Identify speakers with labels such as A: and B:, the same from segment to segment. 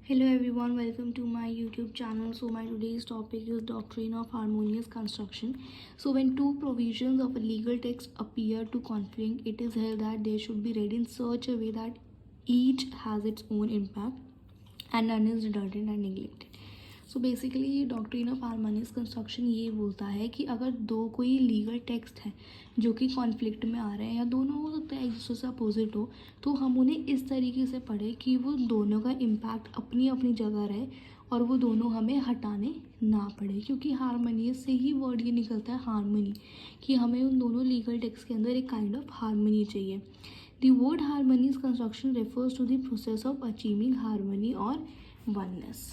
A: Hello everyone, welcome to my YouTube channel. So my today's topic is doctrine of harmonious construction. So when two provisions of a legal text appear to conflict, it is held that they should be read in such a way that each has its own impact and none is redundant and neglected. So basically doctrine of harmonious construction ये बोलता है कि अगर दो कोई legal text है जो कि कॉन्फ्लिक्ट में आ रहे हैं या दोनों हो सकता है एक दूसरे से अपोजिट हो, तो हम उन्हें इस तरीके से पढ़ें कि वो दोनों का इम्पैक्ट अपनी अपनी जगह रहे और वो दोनों हमें हटाने ना पड़े, क्योंकि हारमोनियस से ही वर्ड ये निकलता है हारमोनी, कि हमें उन दोनों लीगल टेक्स्ट के अंदर एक काइंड ऑफ हारमोनी चाहिए. The word harmonious construction refers to the process of achieving harmony और वननेस.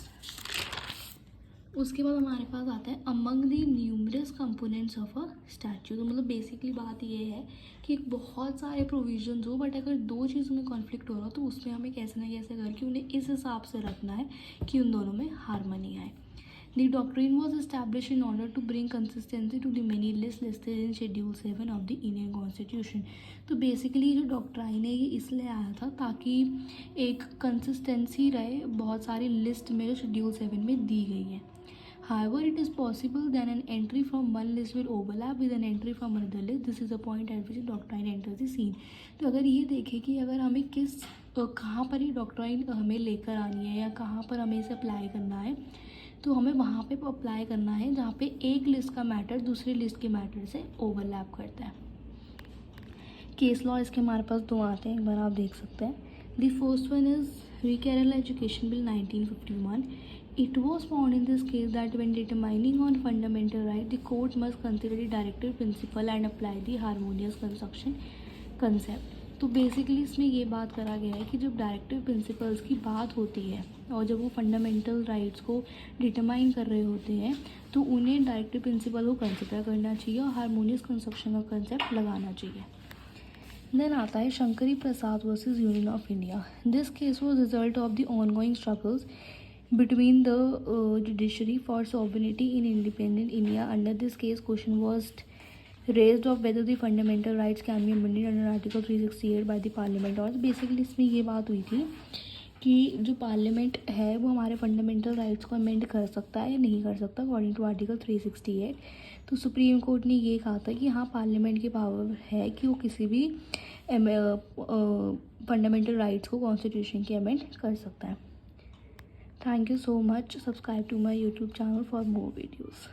A: उसके बाद हमारे पास आता है among the numerous components of a statue. तो मतलब बेसिकली बात ये है कि बहुत सारे प्रोविजंस हो, बट अगर दो चीज़ों में कॉन्फ्लिक्ट हो रहा हो तो उसमें हमें कैसे ना कैसे करके उन्हें इस हिसाब से रखना है कि उन दोनों में हारमोनी आए. The doctrine was establish in order to bring consistency to the many list listed in schedule 7 of the Indian constitution. तो बेसिकली जो डॉक्ट्राइन है ये इसलिए आया था ताकि एक कंसिस्टेंसी रहे बहुत सारी लिस्ट में जो शेड्यूल 7 में दी गई है. However, it is possible that an entry from one list will overlap with an entry from another list. This is the point at which doctrine enters the scene. तो अगर ये देखें कि अगर हमें कहाँ पर ये डॉक्ट्राइन हमें लेकर आनी है या कहाँ पर हमें इसे अप्लाई करना है, तो हमें वहाँ पे अप्लाई करना है जहाँ पे एक लिस्ट का मैटर दूसरी लिस्ट के मैटर से ओवरलैप करता है. केस लॉ इसके हमारे पास दो आते हैं, एक बार आप देख सकते हैं. The first one is Kerala education bill 1951. It was found in this case that when determining on fundamental right, the court must consider the directive principle and apply the harmonious construction concept. तो basically इसमें ये बात करा गया है कि जब directive principles की बात होती है और जब वो फंडामेंटल राइट्स को डिटरमाइन कर रहे होते हैं तो उन्हें डायरेक्टिव प्रिंसिपल को कंसिडर करना चाहिए और हारमोनियस कंस्ट्रक्शन का कंसेप्ट लगाना चाहिए. देन आता है Shankari Prasad versus Union of India. This case was result of the ongoing struggles between the judiciary for sovereignty in independent India. Under this case, question was raised of whether the fundamental rights can be amended under Article 368 by the Parliament. और basically इसमें ये बात हुई थी कि जो parliament है वो हमारे फंडामेंटल राइट्स को अमेंड कर सकता है या नहीं कर सकता अकॉर्डिंग टू आर्टिकल 368. तो सुप्रीम कोर्ट ने ये कहा था कि हाँ, पार्लियामेंट की पावर है कि वो किसी भी फंडामेंटल राइट्स को कॉन्स्टिट्यूशन के अमेंड कर सकता है. Thank you so much. Subscribe to my YouTube channel for more videos.